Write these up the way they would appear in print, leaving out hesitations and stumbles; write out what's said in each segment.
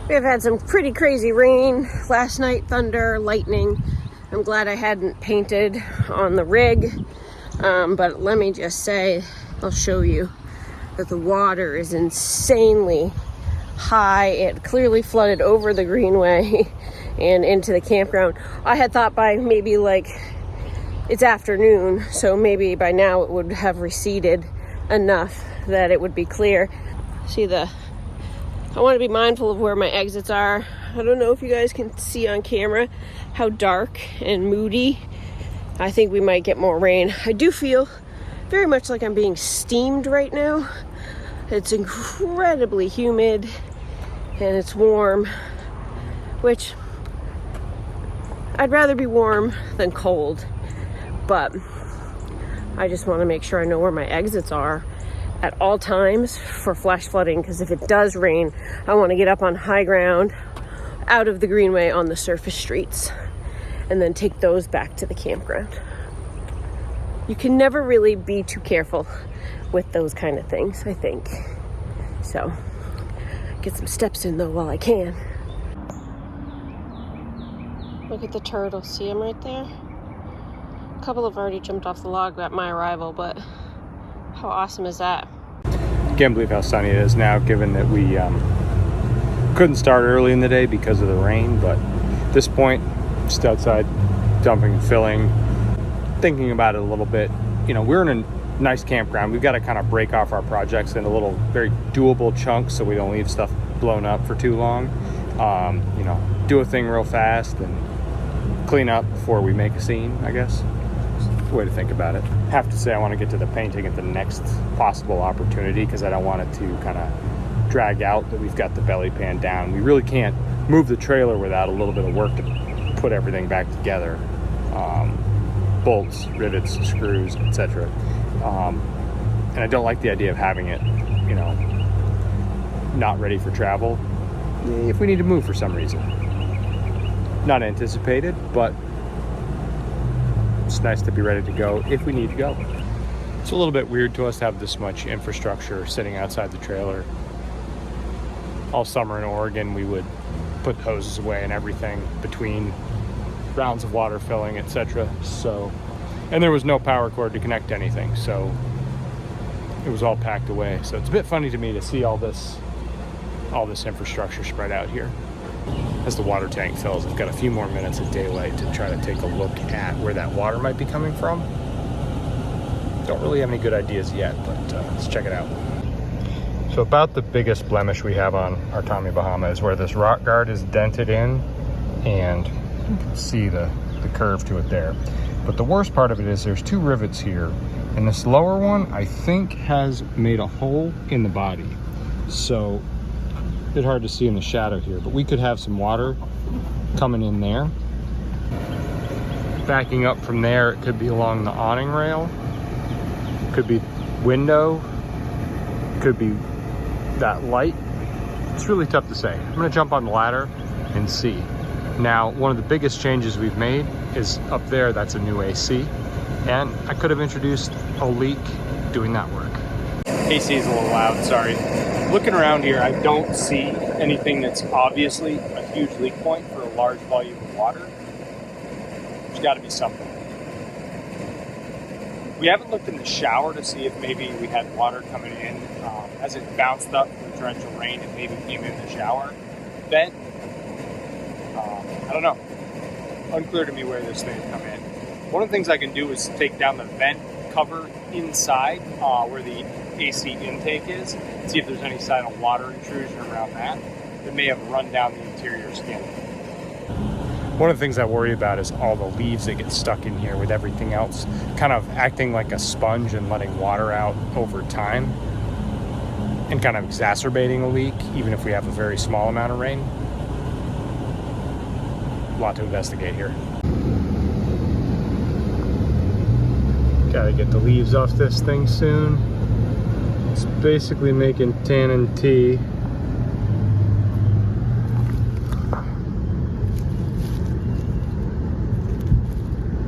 We've had some pretty crazy rain last night, thunder, lightning. I'm glad I hadn't painted on the rig, but let me just say, I'll show you that the water is insanely high. It clearly flooded over the Greenway and into the campground. I had thought by maybe like, it's afternoon, so maybe by now it would have receded enough that it would be clear. See I want to be mindful of where my exits are. I don't know if you guys can see on camera how dark and moody. I think we might get more rain. I do feel very much like I'm being steamed right now. It's incredibly humid and it's warm, which I'd rather be warm than cold, but I just want to make sure I know where my exits are at all times for flash flooding, because if it does rain, I want to get up on high ground out of the Greenway on the surface streets and then take those back to the campground. You can never really be too careful with those kind of things, I think. So, get some steps in though while I can. Look at the turtles, see them right there? A couple have already jumped off the log at my arrival, but how awesome is that? Can't believe how sunny it is now, given that we couldn't start early in the day because of the rain, but at this point, just outside dumping and filling, thinking about it a little bit. You know, we're in a nice campground. We've got to kind of break off our projects in a little very doable chunks so we don't leave stuff blown up for too long. You know, do a thing real fast and clean up before we make a scene, I guess. Way to think about it. I have to say I want to get to the painting at the next possible opportunity, because I don't want it to kind of drag out that we've got the belly pan down. We really can't move the trailer without a little bit of work to put everything back together. Bolts, rivets, screws, etc. And I don't like the idea of having it, you know, not ready for travel if we need to move for some reason. Not anticipated, but it's nice to be ready to go if we need to go. It's a little bit weird to us to have this much infrastructure sitting outside the trailer. All summer in Oregon, we would put hoses away and everything between rounds of water filling, etc. So, and there was no power cord to connect to anything, so it was all packed away. So it's a bit funny to me to see all this infrastructure spread out here. As the water tank fills, I've got a few more minutes of daylight to try to take a look at where that water might be coming from. Don't really have any good ideas yet, but let's check it out. So about the biggest blemish we have on our Tommy Bahama is where this rock guard is dented in, and you can see the curve to it there. But the worst part of it is there's two rivets here, and this lower one I think has made a hole in the body. So a bit hard to see in the shadow here, but we could have some water coming in there. Backing up from there, it could be along the awning rail, could be window, could be that light. It's really tough to say. I'm gonna jump on the ladder and see. Now, one of the biggest changes we've made is up there, that's a new AC, and I could have introduced a leak doing that work. AC is a little loud, sorry. Looking around here, I don't see anything that's obviously a huge leak point for a large volume of water. There's got to be something. We haven't looked in the shower to see if maybe we had water coming in as it bounced up from the torrential rain and maybe came in the shower vent. I don't know. Unclear to me where this thing come in. One of the things I can do is take down the vent cover inside where the AC intake is, see if there's any sign of water intrusion around that may have run down the interior skin. One of the things I worry about is all the leaves that get stuck in here with everything else kind of acting like a sponge and letting water out over time and kind of exacerbating a leak, even if we have a very small amount of rain. A lot to investigate here. Gotta get the leaves off this thing soon. It's basically making tannin tea.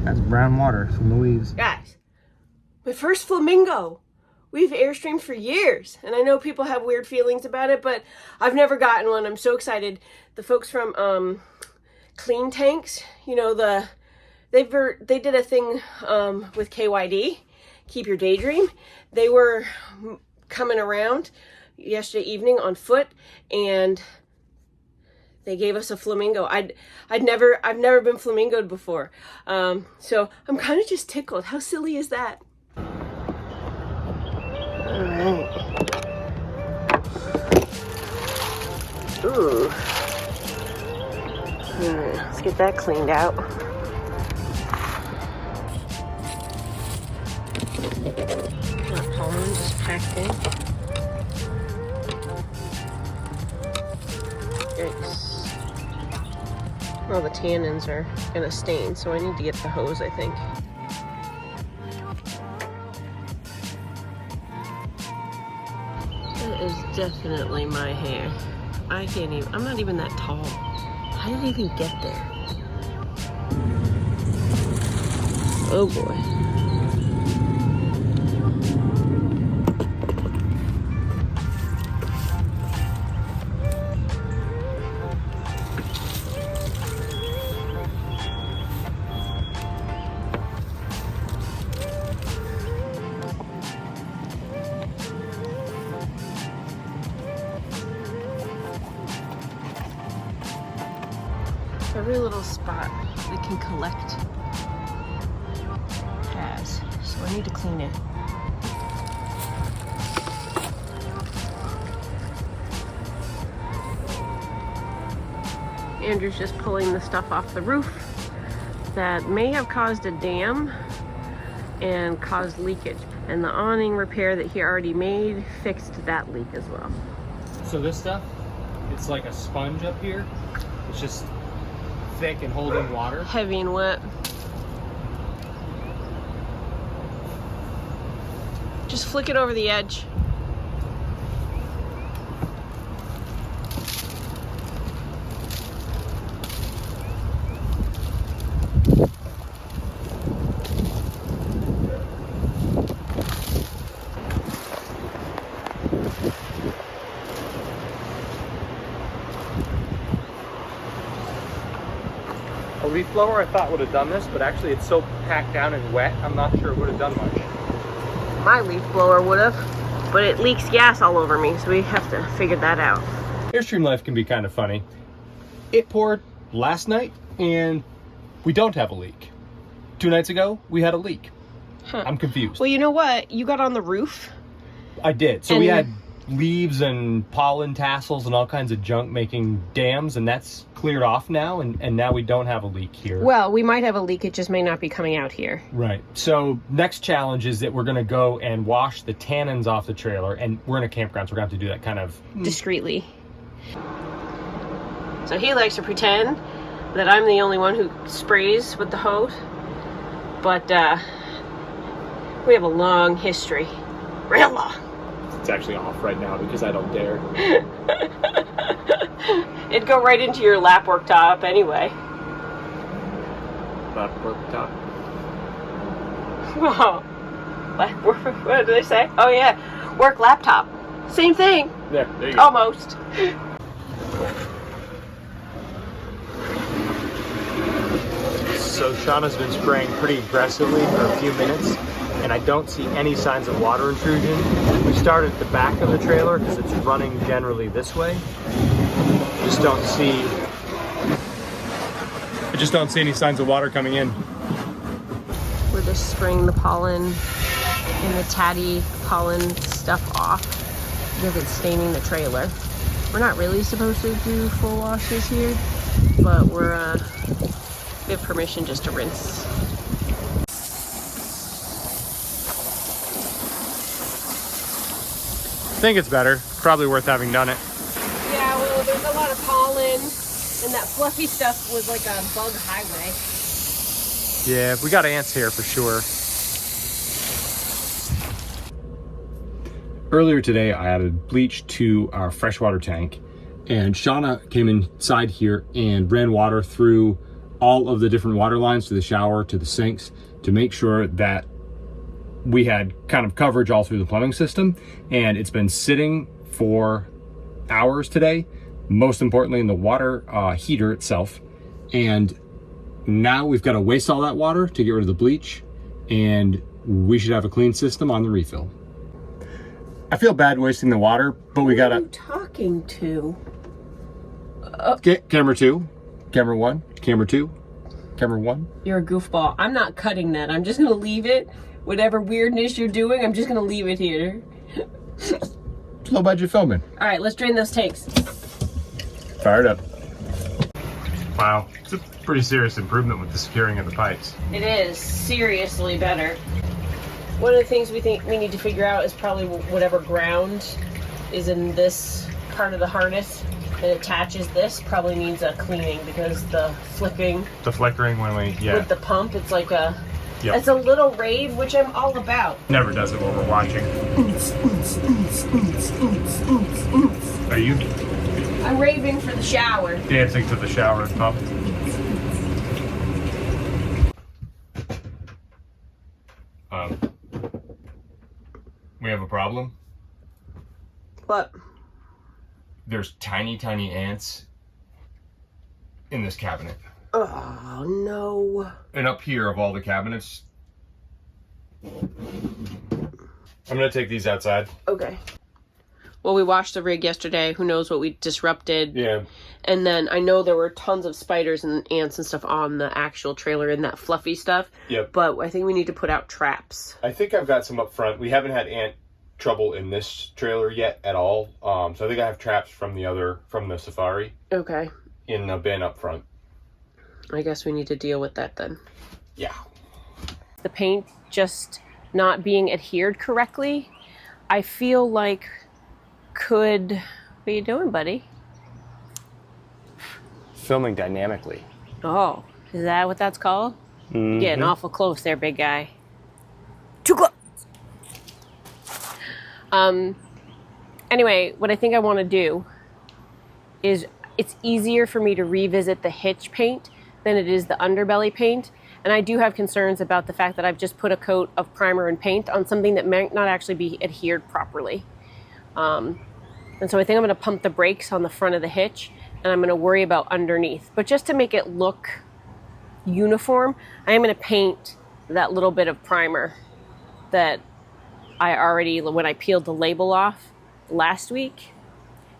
That's brown water from the leaves. Guys, my first flamingo We've Airstreamed for years, and I know people have weird feelings about it, but I've never gotten one. I'm so excited. The folks from Clean Tanks, you know, they did a thing with KYD, Keep Your Daydream. They were coming around yesterday evening on foot, and they gave us a flamingo. I've never been flamingoed before, so I'm kind of just tickled. How silly is that? All right. Ooh. All right, let's get that cleaned out. That pollen just packed in. Yikes. Well, the tannins are gonna stain, so I need to get the hose, I think. That is definitely my hair. I'm not even that tall. How did it even get there? Oh boy. Every little spot we can collect has, so I need to clean it. Andrew's just pulling the stuff off the roof that may have caused a dam and caused leakage. And the awning repair that he already made fixed that leak as well. So this stuff, it's like a sponge up here. It's just thick and holding water. Heavy and wet. Just flick it over the edge. A leaf blower I thought would have done this, but actually it's so packed down and wet, I'm not sure it would have done much. My leaf blower would have, but it leaks gas all over me, so we have to figure that out. Airstream life can be kind of funny. It poured last night and we don't have a leak. 2 nights ago, we had a leak. Huh. I'm confused. Well, you know what? You got on the roof. I did. So we had leaves and pollen tassels and all kinds of junk making dams, and that's cleared off now, and now we don't have a leak here. Well, we might have a leak, it just may not be coming out here. Right. So next challenge is that we're going to go and wash the tannins off the trailer, and we're in a campground, so we're going to have to do that kind of discreetly. So he likes to pretend that I'm the only one who sprays with the hose, but we have a long history. Real long. It's actually off right now because I don't dare. It'd go right into your lap worktop anyway. Lap worktop? Oh, what did they say? Oh yeah, work laptop. Same thing. There you go. Almost. So Shanna's been spraying pretty aggressively for a few minutes, and I don't see any signs of water intrusion. We started at the back of the trailer because it's running generally this way. I just don't see any signs of water coming in. We're just spraying the pollen and the tatty pollen stuff off because it's staining the trailer. We're not really supposed to do full washes here, but we have permission just to rinse. I think it's better. Probably worth having done it. Yeah, well, there's a lot of pollen, and that fluffy stuff was like a bug highway. Yeah, we got ants here for sure. Earlier today, I added bleach to our freshwater tank, and Shanna came inside here and ran water through all of the different water lines to the shower, to the sinks, to make sure that we had kind of coverage all through the plumbing system, and it's been sitting for hours today, most importantly in the water heater itself. And now we've got to waste all that water to get rid of the bleach, and we should have a clean system on the refill. I feel bad wasting the water, but we gotta... Who are you talking to? Camera 2, camera 1, camera 2, camera 1. You're a goofball. I'm not cutting that. I'm just gonna leave it. Whatever weirdness you're doing, I'm just gonna leave it here. Low budget filming. All right, let's drain those tanks. Fired up. Wow, it's a pretty serious improvement with the securing of the pipes. It is seriously better. One of the things we think we need to figure out is probably whatever ground is in this part of the harness that attaches this probably needs a cleaning, because the flickering. The flickering when we, With the pump, it's like a, Yep. It's a little rave, which I'm all about. Never does it while we're watching. Are you I'm raving for the shower. dancing to the shower and pump? We have a problem. What? There's tiny, tiny ants in this cabinet. Oh, no. And up here of all the cabinets, I'm gonna take these outside. Okay. Well, we washed the rig yesterday. Who knows what we disrupted. Yeah. And then I know there were tons of spiders and ants and stuff on the actual trailer and that fluffy stuff. Yep. But I think we need to put out traps. I think I've got some up front. We haven't had ant trouble in this trailer yet at all. So I think I have traps from the Safari Okay. in the bin up front. I guess we need to deal with that then. Yeah. The paint just not being adhered correctly, I feel like could... What are you doing, buddy? Filming dynamically. Oh, is that what that's called? Mm-hmm. Getting awful close there, big guy. Too close! Anyway, what I think I want to do is it's easier for me to revisit the hitch paint than it is the underbelly paint. And I do have concerns about the fact that I've just put a coat of primer and paint on something that might not actually be adhered properly. And so I think I'm going to pump the brakes on the front of the hitch, and I'm going to worry about underneath. But just to make it look uniform, I am going to paint that little bit of primer that I already, when I peeled the label off last week,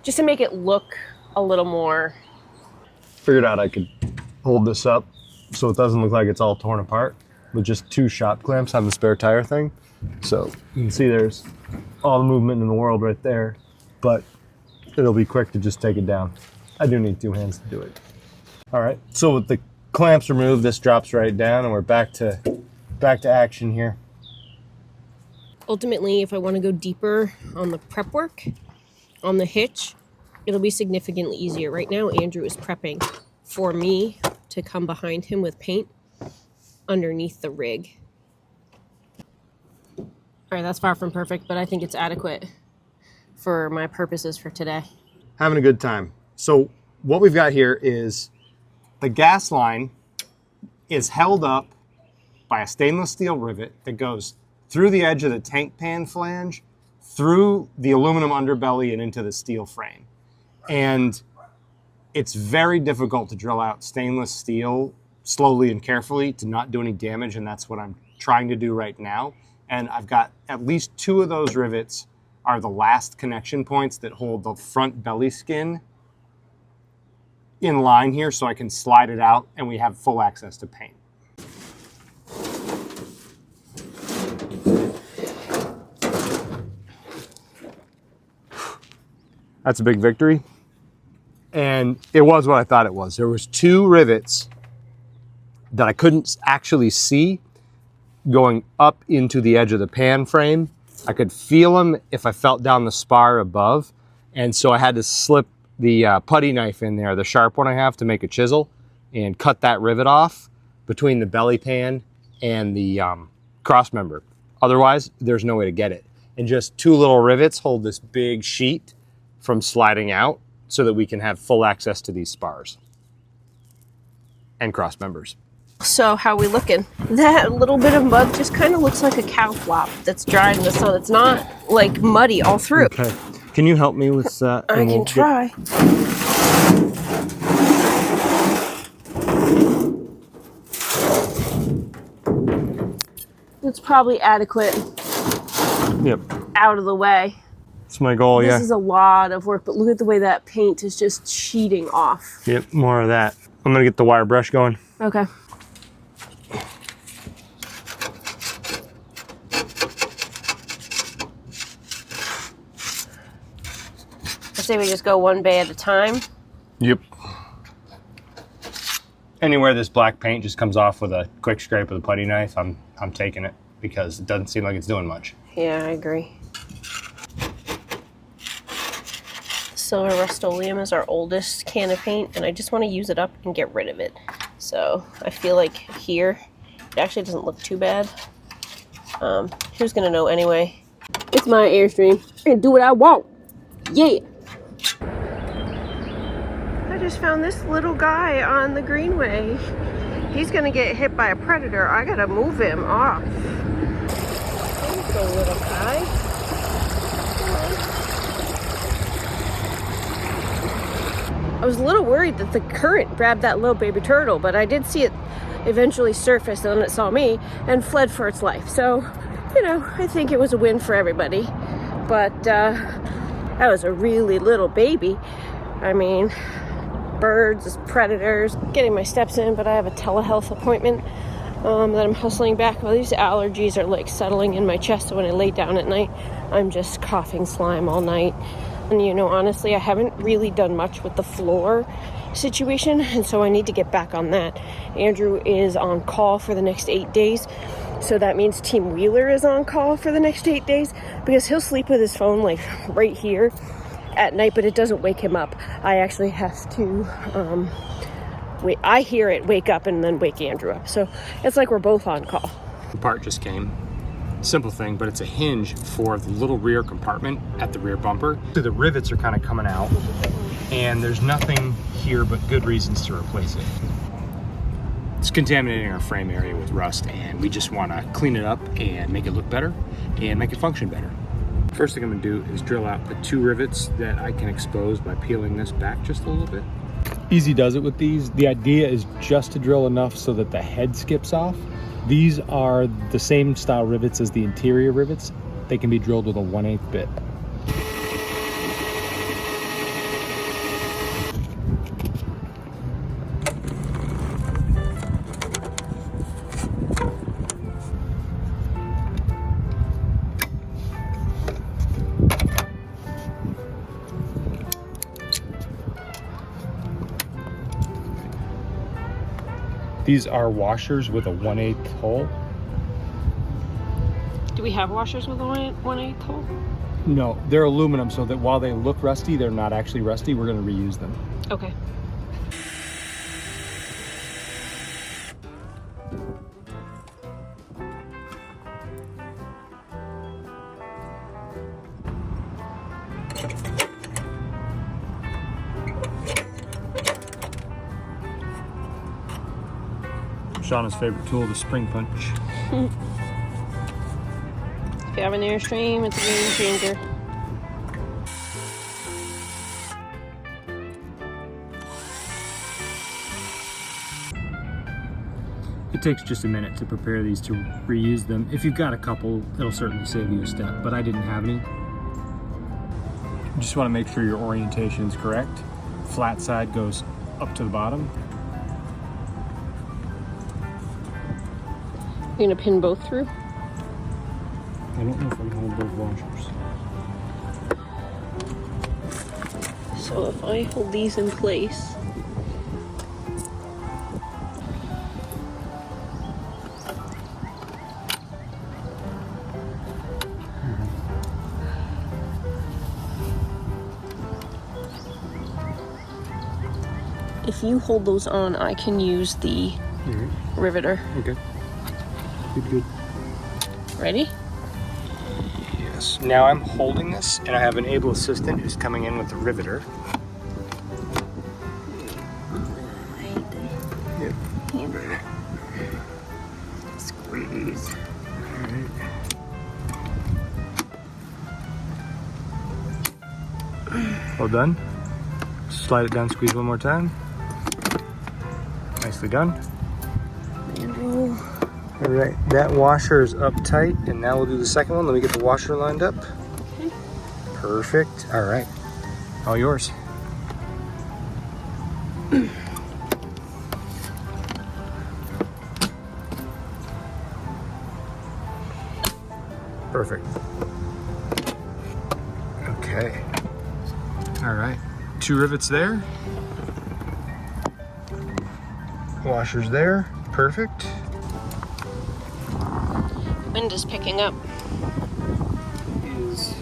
just to make it look a little more. Figured out I could hold this up so it doesn't look like it's all torn apart with just 2 shop clamps on the spare tire thing. So you can see there's all the movement in the world right there, but it'll be quick to just take it down. I do need 2 hands to do it. All right, so with the clamps removed, this drops right down and we're back to action here. Ultimately, if I want to go deeper on the prep work, on the hitch, it'll be significantly easier. Right now, Andrew is prepping for me to come behind him with paint underneath the rig. All right, that's far from perfect, but I think it's adequate for my purposes for today. Having a good time. So what we've got here is the gas line is held up by a stainless steel rivet that goes through the edge of the tank pan flange, through the aluminum underbelly and into the steel frame. And it's very difficult to drill out stainless steel slowly and carefully to not do any damage, and that's what I'm trying to do right now. And I've got at least 2 of those rivets are the last connection points that hold the front belly skin in line here so I can slide it out and we have full access to paint. That's a big victory. And it was what I thought it was. There was 2 rivets that I couldn't actually see going up into the edge of the pan frame. I could feel them if I felt down the spar above. And so I had to slip the putty knife in there, the sharp one I have, to make a chisel and cut that rivet off between the belly pan and the cross member. Otherwise, there's no way to get it. And just 2 little rivets hold this big sheet from sliding out so that we can have full access to these spars and cross members. So how we looking? That little bit of mud just kind of looks like a cow flop that's dried in the sun. It's not like muddy all through. Okay. Can you help me with that? I can try. It's probably adequate. Yep. Out of the way. That's my goal, yeah. This is a lot of work, but look at the way that paint is just sheeting off. Yep, more of that. I'm gonna get the wire brush going. Okay. I say we just go one bay at a time. Yep. Anywhere this black paint just comes off with a quick scrape with a putty knife, I'm taking it because it doesn't seem like it's doing much. Yeah, I agree. Silver Rust-Oleum is our oldest can of paint, and I just want to use it up and get rid of it. So I feel like here, it actually doesn't look too bad. Who's gonna know anyway? It's my Airstream. I can do what I want. Yeah. I just found this little guy on the Greenway. He's gonna get hit by a predator. I gotta move him off. There's the little guy. I was a little worried that the current grabbed that little baby turtle, but I did see it eventually surface, and then it saw me and fled for its life. So, you know, I think it was a win for everybody. But that was a really little baby. I mean, birds, predators, getting my steps in, but I have a telehealth appointment that I'm hustling back. Well, these allergies are like settling in my chest, so when I lay down at night, I'm just coughing slime all night. And you know, honestly, I haven't really done much with the floor situation, and so I need to get back on that. Andrew is on call for the next 8 days, so that means Team Wheeler is on call for the next 8 days, because he'll sleep with his phone like right here at night, but it doesn't wake him up. I actually have to wait. I hear it wake up and then wake Andrew up, so it's like we're both on call. The part just came. Simple thing, but it's a hinge for the little rear compartment at the rear bumper. So the rivets are kind of coming out, and there's nothing here but good reasons to replace it. It's contaminating our frame area with rust, and we just want to clean it up and make it look better and make it function better. First thing I'm going to do is drill out the 2 rivets that I can expose by peeling this back just a little bit. Easy does it with these. The idea is just to drill enough so that the head skips off. These are the same style rivets as the interior rivets. They can be drilled with a 1/8 bit. These are washers with a 1/8 hole. Do we have washers with a 1/8 hole? No, they're aluminum, so that while they look rusty, they're not actually rusty. We're going to reuse them. Okay. Shanna's favorite tool, the spring punch. If you have an Airstream, it's a game changer. It takes just a minute to prepare these to reuse them. If you've got a couple, it'll certainly save you a step, but I didn't have any. You just want to make sure your orientation is correct. Flat side goes up to the bottom. You're gonna pin both through? I don't know if I can hold both washers. So if I hold these in place, if you hold those on, I can use the riveter. Okay. Good. Ready? Yes. Now I'm holding this, and I have an able assistant who's coming in with the riveter. Yep. done. Slide it down, squeeze one more time. Nicely done. Handle. All right, that washer is up tight, and now we'll do the second one. Let me get the washer lined up. Okay. Perfect. All right, all yours. Perfect. Okay. All right, 2 rivets there. Washers there. Perfect. Wind is picking up. Is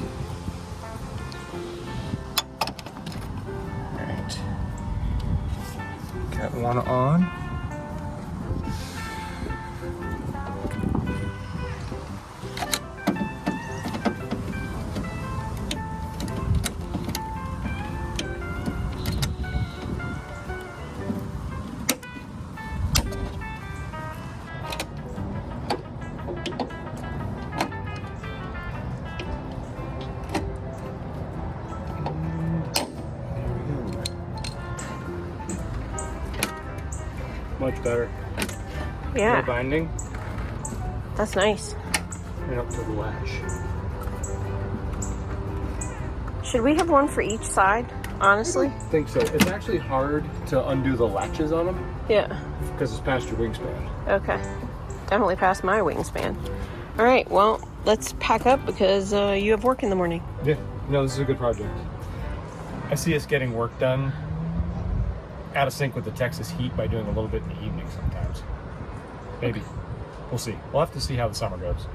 all right. Got one on. Much better. Yeah, No binding. that's nice. And up to the latch. Should we have one for each side, honestly? I think so. It's actually hard to undo the latches on them Yeah. because it's past your wingspan. Okay. Definitely past my wingspan. All right, well, let's pack up because you have work in the morning. Yeah. No, this is a good project. I see us getting work done out of sync with the Texas heat by doing a little bit in the evening sometimes. Maybe. We'll see. We'll have to see how the summer goes.